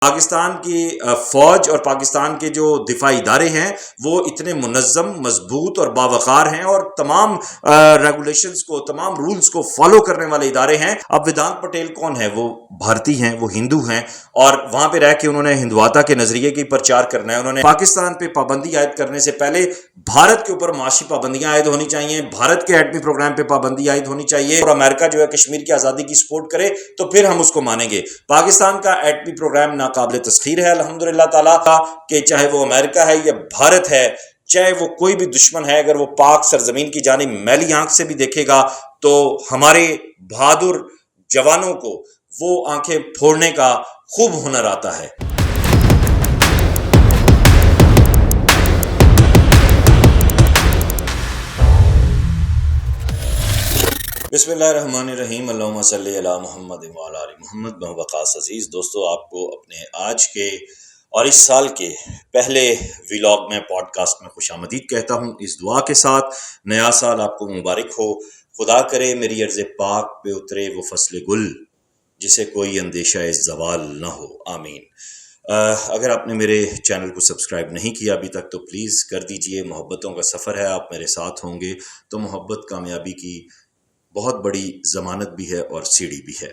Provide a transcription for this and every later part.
پاکستان کی فوج اور پاکستان کے جو دفاعی ادارے ہیں وہ اتنے منظم، مضبوط اور باوقار ہیں اور تمام ریگولیشنز کو، تمام رولز کو فالو کرنے والے ادارے ہیں۔ اب ویدانت پٹیل کون ہے؟ وہ بھارتی ہیں، وہ ہندو ہیں، اور وہاں پہ رہ کے انہوں نے ہندوتا کے نظریے کی پرچار کرنا ہے۔ انہوں نے پاکستان پہ پابندی عائد کرنے سے پہلے بھارت کے اوپر معاشی پابندیاں عائد ہونی چاہیے، بھارت کے ایٹمی پروگرام پہ پابندی عائد ہونی چاہیے، اور امریکہ جو ہے کشمیر کی آزادی کی سپورٹ کرے تو پھر ہم اس کو مانیں گے۔ پاکستان کا ایٹمی پروگرام ناقابل تسخیر ہے الحمدللہ تعالیٰ کا، کہ چاہے وہ امریکہ ہے یا بھارت ہے، چاہے وہ کوئی بھی دشمن ہے، اگر وہ پاک سرزمین کی جانب میلی آنکھ سے بھی دیکھے گا تو ہمارے بہادر جوانوں کو وہ آنکھیں پھوڑنے کا خوب ہنر آتا ہے۔ بسم اللہ الرحمن الرحیم، اللہم صلی علی محمد وعلی آل محمد وقاص عزیز۔ دوستو، آپ کو اپنے آج کے اور اس سال کے پہلے ویلاگ میں، پوڈ کاسٹ میں خوش آمدید کہتا ہوں، اس دعا کے ساتھ نیا سال آپ کو مبارک ہو۔ خدا کرے میری عرض پاک پہ اترے وہ فصل گل جسے کوئی اندیشہ زوال نہ ہو، آمین۔ اگر آپ نے میرے چینل کو سبسکرائب نہیں کیا ابھی تک تو پلیز کر دیجئے، محبتوں کا سفر ہے، آپ میرے ساتھ ہوں گے تو محبت کامیابی کی بہت بڑی ضمانت بھی ہے اور سیڑھی بھی ہے۔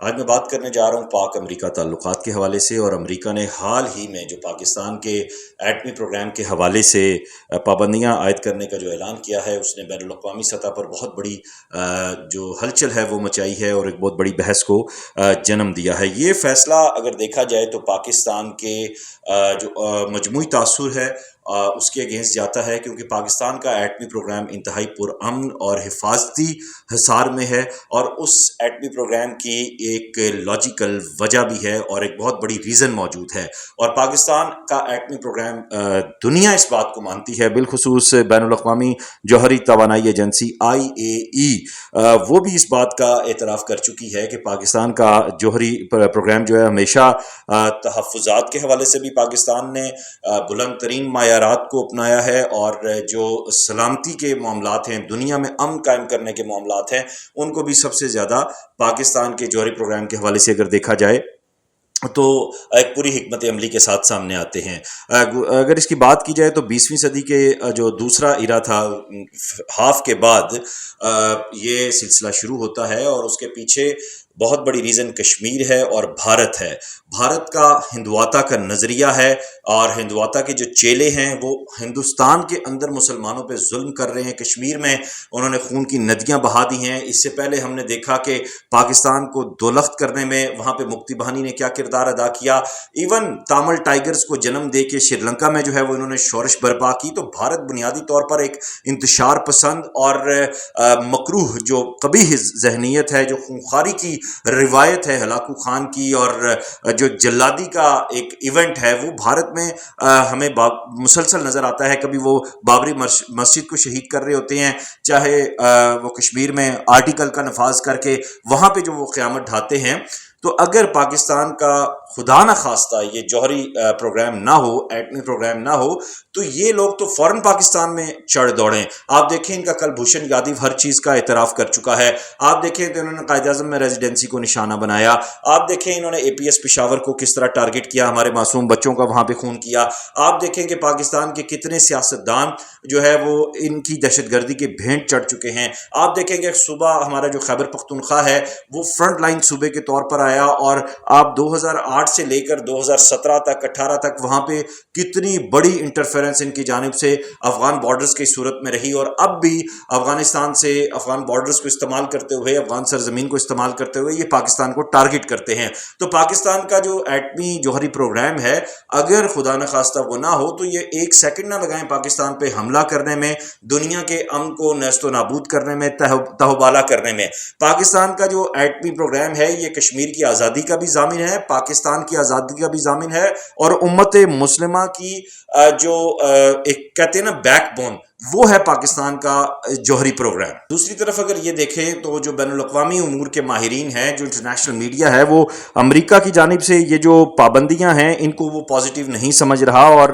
آج میں بات کرنے جا رہا ہوں پاک امریکہ تعلقات کے حوالے سے، اور امریکہ نے حال ہی میں جو پاکستان کے ایٹمی پروگرام کے حوالے سے پابندیاں عائد کرنے کا جو اعلان کیا ہے، اس نے بین الاقوامی سطح پر بہت بڑی جو ہلچل ہے وہ مچائی ہے اور ایک بہت بڑی بحث کو جنم دیا ہے۔ یہ فیصلہ اگر دیکھا جائے تو پاکستان کے جو مجموعی تاثر ہے اس کے اگینسٹ جاتا ہے، کیونکہ پاکستان کا ایٹمی پروگرام انتہائی پرامن اور حفاظتی حصار میں ہے، اور اس ایٹمی پروگرام کی ایک لاجیکل وجہ بھی ہے اور ایک بہت بڑی ریزن موجود ہے، اور پاکستان کا ایٹمی پروگرام دنیا اس بات کو مانتی ہے، بالخصوص بین الاقوامی جوہری توانائی ایجنسی IAEA وہ بھی اس بات کا اعتراف کر چکی ہے کہ پاکستان کا جوہری پروگرام جو ہے ہمیشہ تحفظات کے حوالے سے بھی پاکستان نے بلند ترین معیارات کو اپنایا ہے، اور جو سلامتی کے معاملات ہیں، دنیا میں امن قائم کرنے کے معاملات ہیں، ان کو بھی سب سے زیادہ پاکستان کے جوہری پروگرام کے حوالے سے اگر دیکھا جائے تو ایک پوری حکمت عملی کے ساتھ سامنے آتے ہیں۔ اگر اس کی بات کی جائے تو 20ویں صدی کے جو دوسرا ایرا تھا، ہاف کے بعد یہ سلسلہ شروع ہوتا ہے، اور اس کے پیچھے بہت بڑی ریزن کشمیر ہے اور بھارت ہے۔ بھارت کا ہندواتا کا نظریہ ہے، اور ہندواتا کے جو چیلے ہیں وہ ہندوستان کے اندر مسلمانوں پہ ظلم کر رہے ہیں۔ کشمیر میں انہوں نے خون کی ندیاں بہا دی ہیں۔ اس سے پہلے ہم نے دیکھا کہ پاکستان کو دولخت کرنے میں وہاں پہ مکتی بہانی نے کیا کردار ادا کیا، ایون تامل ٹائیگرز کو جنم دے کے سری لنکا میں جو ہے وہ انہوں نے شورش برپا کی۔ تو بھارت بنیادی طور پر ایک انتشار پسند اور مکروہ جو قبیح ذہنیت ہے، جو خونخواری کی روایت ہے ہلاکو خان کی، اور جو جلادی کا ایک ایونٹ ہے، وہ بھارت میں ہمیں مسلسل نظر آتا ہے۔ کبھی وہ بابری مسجد کو شہید کر رہے ہوتے ہیں، چاہے وہ کشمیر میں آرٹیکل کا نفاذ کر کے وہاں پہ جو وہ قیامت ڈھاتے ہیں۔ تو اگر پاکستان کا خدا نہ خواستہ یہ جوہری پروگرام نہ ہو، ایٹمی پروگرام نہ ہو، تو یہ لوگ تو فوراً پاکستان میں چڑھ دوڑیں۔ آپ دیکھیں ان کا کلبھوشن یادیو ہر چیز کا اعتراف کر چکا ہے۔ آپ دیکھیں کہ انہوں نے قائد اعظم میں ریزیڈنسی کو نشانہ بنایا۔ آپ دیکھیں انہوں نے APS پشاور کو کس طرح ٹارگٹ کیا، ہمارے معصوم بچوں کا وہاں پہ خون کیا۔ آپ دیکھیں کہ پاکستان کے کتنے سیاستدان جو ہے وہ ان کی دہشت گردی کے بھینٹ چڑھ چکے ہیں۔ آپ دیکھیں کہ صوبہ ہمارا جو خیبر پختونخوا ہے وہ فرنٹ لائن صوبے کے طور پر آیا، اور آپ 2008 سے لے کر 2017 تک 18 تک وہاں پہ کتنی بڑی انٹرفیرنس ان کی جانب سے افغان بارڈرز کی صورت میں رہی، اور اب بھی افغانستان سے افغان بارڈرز کو استعمال کرتے ہوئے، افغان سرزمین کو استعمال کرتے ہوئے یہ پاکستان کو ٹارگٹ کرتے ہیں۔ تو پاکستان کا جو ایٹمی جوہری پروگرام ہے، اگر خدا نہ خواستہ وہ نہ ہو تو یہ ایک سیکنڈ نہ لگائیں پاکستان پہ حملہ کرنے میں، دنیا کے امن کو نیست و نابود کرنے میں، تہوبالا کرنے میں۔ پاکستان کا جو ایٹمی پروگرام ہے یہ کشمیر کی آزادی کا بھی ضامن ہے، پاکستان کی آزادی کا بھی ضامن ہے، اور امت مسلمہ کی جو ایک کہتے ہیں نا بیک بون، وہ ہے پاکستان کا جوہری پروگرام۔ دوسری طرف اگر یہ دیکھیں تو جو بین الاقوامی امور کے ماہرین ہیں، جو انٹرنیشنل میڈیا ہے، وہ امریکہ کی جانب سے یہ جو پابندیاں ہیں ان کو وہ پازیٹیو نہیں سمجھ رہا، اور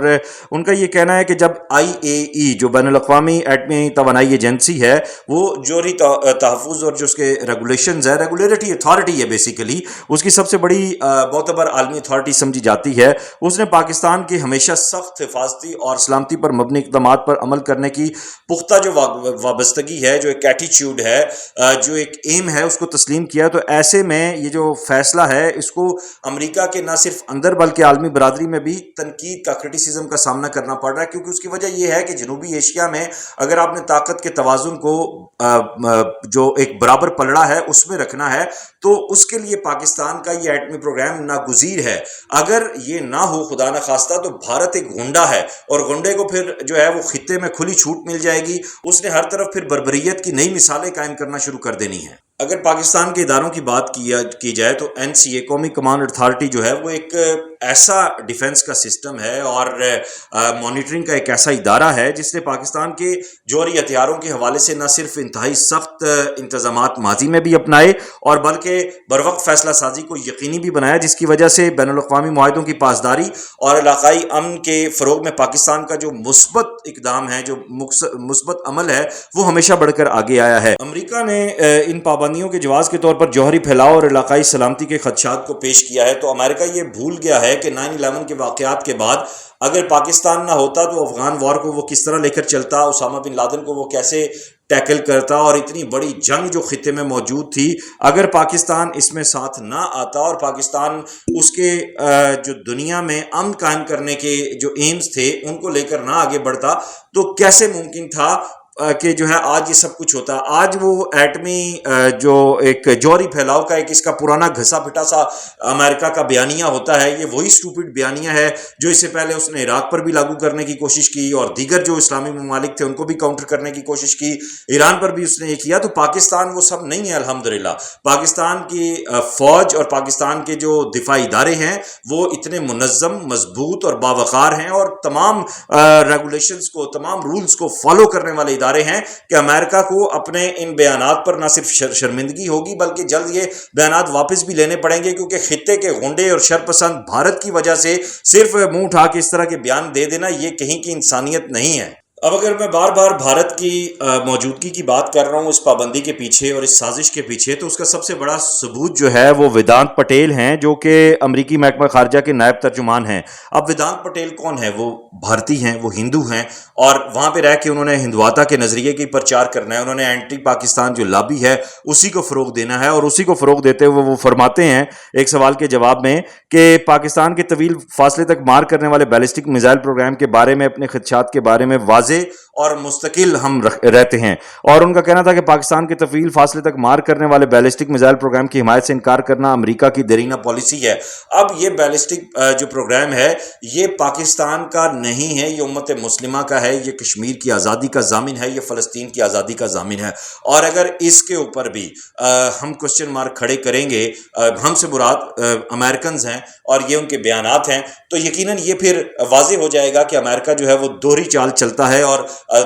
ان کا یہ کہنا ہے کہ جب IAEA جو بین الاقوامی ایٹمی توانائی ایجنسی ہے، وہ جوہری تحفظ اور جو اس کے ریگولیشنز ہے، ریگولیٹری اتھارٹی ہے بیسیکلی، اس کی سب سے بڑی معتبر عالمی اتھارٹی سمجھی جاتی ہے، اس نے پاکستان کی ہمیشہ سخت حفاظتی اور سلامتی پر مبنی اقدامات پر عمل کرنے کی پختہ جو وابستگی ہے، جو ایک ایٹیچیوڈ ہے، جو ایک ایم ہے، اس کو تسلیم کیا۔ تو ایسے میں یہ جو فیصلہ ہے، اس کو امریکہ کے نہ صرف اندر بلکہ عالمی برادری میں بھی تنقید کا، کرٹیسزم کا سامنا کرنا پڑ رہا ہے، کیونکہ اس کی وجہ یہ ہے کہ جنوبی ایشیا میں اگر آپ نے طاقت کے توازن کو جو ایک برابر پلڑا ہے اس میں رکھنا ہے، تو اس کے لیے پاکستان کا یہ ایٹمی پروگرام ناگزیر ہے۔ اگر یہ نہ ہو خدا نخواستہ تو بھارت ایک گنڈا ہے، اور گنڈے کو پھر جو ہے وہ خطے میں کھلی چھوٹ مل جائے گی، اس نے ہر طرف پھر بربریت کی نئی مثالیں قائم کرنا شروع کر دینی ہیں۔ اگر پاکستان کے اداروں کی بات کی جائے تو NCA قومی کمانڈ اتھارٹی جو ہے وہ ایک ایسا ڈیفنس کا سسٹم ہے اور مانیٹرنگ کا ایک ایسا ادارہ ہے جس نے پاکستان کے جوہری ہتھیاروں کے حوالے سے نہ صرف انتہائی سخت انتظامات ماضی میں بھی اپنائے اور بلکہ بروقت فیصلہ سازی کو یقینی بھی بنایا، جس کی وجہ سے بین الاقوامی معاہدوں کی پاسداری اور علاقائی امن کے فروغ میں پاکستان کا جو مثبت اقدام ہے، جو مثبت عمل ہے، وہ ہمیشہ بڑھ کر آگے آیا ہے۔ امریکہ نے ان پابندیوں کے جواز کے طور پر جوہری پھیلاؤ اور علاقائی سلامتی کے خدشات کو پیش کیا ہے، تو امریکہ یہ بھول گیا ہے کہ 9/11 کے واقعات کے بعد اگر پاکستان نہ ہوتا تو افغان وار کو وہ کس طرح لے کر چلتا، اسامہ بن لادن کو وہ کیسے ٹیکل کرتا، اور اتنی بڑی جنگ جو خطے میں موجود تھی، اگر پاکستان اس میں ساتھ نہ آتا اور پاکستان اس کے جو دنیا میں امن قائم کرنے کے جو ایمز تھے ان کو لے کر نہ آگے بڑھتا، تو کیسے ممکن تھا کہ جو ہے آج یہ سب کچھ ہوتا۔ آج وہ ایٹمی جو ایک جوہری پھیلاؤ کا ایک اس کا پرانا گھسا پھٹا سا امریکہ کا بیانیہ ہوتا ہے، یہ وہی سٹوپڈ بیانیہ ہے جو اس سے پہلے اس نے عراق پر بھی لاگو کرنے کی کوشش کی اور دیگر جو اسلامی ممالک تھے ان کو بھی کاؤنٹر کرنے کی کوشش کی، ایران پر بھی اس نے یہ کیا۔ تو پاکستان وہ سب نہیں ہے الحمدللہ۔ پاکستان کی فوج اور پاکستان کے جو دفاعی ادارے ہیں وہ اتنے منظم، مضبوط اور باوقار ہیں، اور تمام ریگولیشنز کو، تمام رولز کو فالو کرنے والے ادارے ہیں کہ امریکہ کو اپنے ان بیانات پر نہ صرف شرمندگی ہوگی بلکہ جلد یہ بیانات واپس بھی لینے پڑیں گے، کیونکہ خطے کے غنڈے اور شرپسند بھارت کی وجہ سے صرف منہ اٹھا کے اس طرح کے بیان دے دینا یہ کہیں کی انسانیت نہیں ہے۔ اب اگر میں بار بار بھارت کی موجودگی کی بات کر رہا ہوں اس پابندی کے پیچھے اور اس سازش کے پیچھے، تو اس کا سب سے بڑا ثبوت جو ہے وہ ویدانت پٹیل ہیں، جو کہ امریکی محکمہ خارجہ کے نائب ترجمان ہیں۔ اب ویدانت پٹیل کون ہے؟ وہ بھارتی ہیں، وہ ہندو ہیں، اور وہاں پہ رہ کے انہوں نے ہندوتا کے نظریے کی پرچار کرنا ہے، انہوں نے اینٹی پاکستان جو لابی ہے اسی کو فروغ دینا ہے، اور اسی کو فروغ دیتے ہوئے وہ فرماتے ہیں ایک سوال کے جواب میں کہ پاکستان کے طویل فاصلے تک مار کرنے والے بیلسٹک میزائل پروگرام کے بارے میں، اپنے خدشات کے بارے میں واضح اور مستقل ہم رہتے ہیں، اور ان کا کہنا تھا کہ پاکستان کے طویل فاصلے تک مار کرنے والے بیلسٹک میزائل پروگرام کی حمایت سے انکار کرنا امریکہ کی دیرینہ پالیسی ہے۔ اب یہ بیلسٹک جو پروگرام ہے یہ پاکستان کا نہیں ہے، یہ امت مسلمہ کا ہے، یہ کشمیر کی آزادی کا ضامن ہے، یہ فلسطین کی آزادی کا ضامن ہے، اور اگر اس کے اوپر بھی ہم کوسچن مارک کھڑے کریں گے، ہم سے مراد امریکنز ہیں اور یہ ان کے بیانات ہیں، تو یقیناً یہ پھر واضح ہو جائے گا کہ امریکہ جو ہے وہ دوہری چال چلتا ہے، اور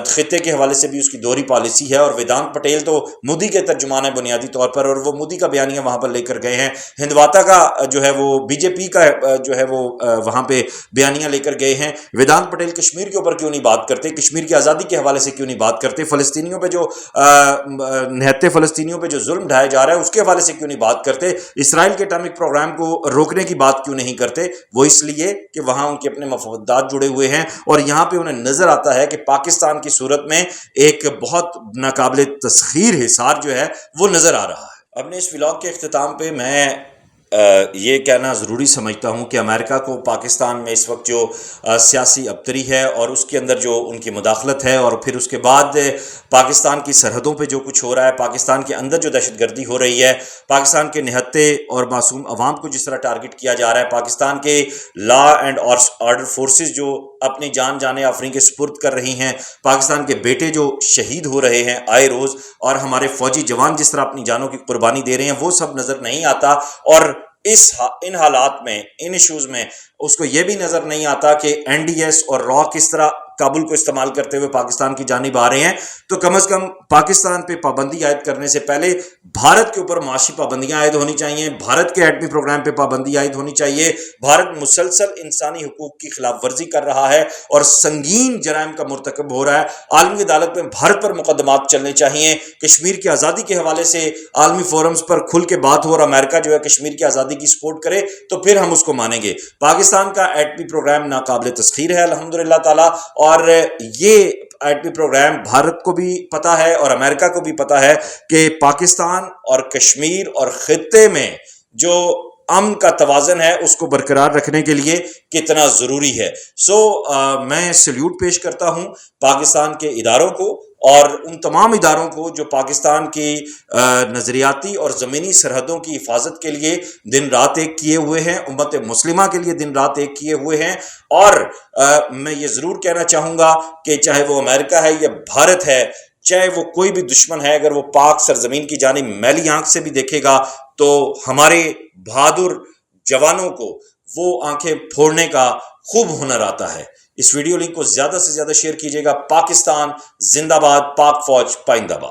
خطے کے حوالے سے بھی اس کی دوہری پالیسی ہے۔ اور ویدانت پٹیل تو مودی کے ترجمان ہے بنیادی طور پر، اور وہ مودی کا بیانیہ وہاں پر لے کر گئے ہیں، ہندواتا کا جو ہے وہ BJP کا جو ہے وہ وہاں پہ بیانیہ لے کر گئے ہیں۔ ویدانت پٹیل کشمیر کے اوپر کیوں نہیں بات کرتے؟ کشمیر کی آزادی کے حوالے سے کیوں نہیں بات کرتے؟ فلسطینیوں پہ جو نہتے فلسطینیوں پہ جو ظلم ڈھایا جا رہا ہے اس کے حوالے سے کیوں نہیں بات کرتے؟ اسرائیل کے اٹامک پروگرام کو روکنے کی بات کیوں نہیں کرتے؟ وہ اس لیے کہ وہاں ان کے اپنے مفادات جڑے ہوئے ہیں، اور یہاں پہ انہیں نظر آتا ہے کہ پاکستان کی صورت میں ایک بہت ناقابل تسخیر حصار جو ہے وہ نظر آ رہا ہے۔ اپنے اس ولاگ کے اختتام پہ میں یہ کہنا ضروری سمجھتا ہوں کہ امریکہ کو پاکستان میں اس وقت جو سیاسی ابتری ہے اور اس کے اندر جو ان کی مداخلت ہے، اور پھر اس کے بعد پاکستان کی سرحدوں پہ جو کچھ ہو رہا ہے، پاکستان کے اندر جو دہشت گردی ہو رہی ہے، پاکستان کے نہتے اور معصوم عوام کو جس طرح ٹارگٹ کیا جا رہا ہے، پاکستان کے لا اینڈ آرڈر فورسز جو اپنی جان جانے آفرین کے سپرد کر رہی ہیں، پاکستان کے بیٹے جو شہید ہو رہے ہیں آئے روز، اور ہمارے فوجی جوان جس طرح اپنی جانوں کی قربانی دے رہے ہیں، وہ سب نظر نہیں آتا۔ اور ان حالات میں، ان ایشوز میں اس کو یہ بھی نظر نہیں آتا کہ NDS اور را کس طرح کابل کو استعمال کرتے ہوئے پاکستان کی جانب آ رہے ہیں تو کم از کم پاکستان پہ پابندی عائد کرنے سے پہلے بھارت کے اوپر معاشی پابندیاں عائد ہونی چاہیے، بھارت کے ایٹمی پروگرام پہ پابندی عائد ہونی چاہیے۔ بھارت مسلسل انسانی حقوق کی خلاف ورزی کر رہا ہے اور سنگین جرائم کا مرتکب ہو رہا ہے۔ عالمی عدالت میں بھارت پر مقدمات چلنے چاہیے۔ کشمیر کی آزادی کے حوالے سے عالمی فورمز پر کھل کے بات ہو اور امریکہ جو ہے کشمیر کی آزادی کی سپورٹ کرے تو پھر ہم اس کو مانیں گے۔ پاکستان کا ایٹمی پروگرام ناقابل تسخیر ہے الحمدللہ تعالی، اور یہ ایٹمی پروگرام بھارت کو بھی پتا ہے اور امریکہ کو بھی پتا ہے کہ پاکستان اور کشمیر اور خطے میں جو امن کا توازن ہے اس کو برقرار رکھنے کے لیے کتنا ضروری ہے۔ میں سلیوٹ پیش کرتا ہوں پاکستان کے اداروں کو اور ان تمام اداروں کو جو پاکستان کی نظریاتی اور زمینی سرحدوں کی حفاظت کے لیے دن رات ایک کیے ہوئے ہیں، امت مسلمہ کے لیے دن رات ایک کیے ہوئے ہیں۔ اور میں یہ ضرور کہنا چاہوں گا کہ چاہے وہ امریکہ ہے یا بھارت ہے، چاہے وہ کوئی بھی دشمن ہے، اگر وہ پاک سرزمین کی جانب میلی آنکھ سے بھی دیکھے گا تو ہمارے بہادر جوانوں کو وہ آنکھیں پھوڑنے کا خوب ہنر آتا ہے۔ اس ویڈیو لنک کو زیادہ سے زیادہ شیئر کیجیے گا۔ پاکستان زندہ باد، پاک فوج پائندہ باد۔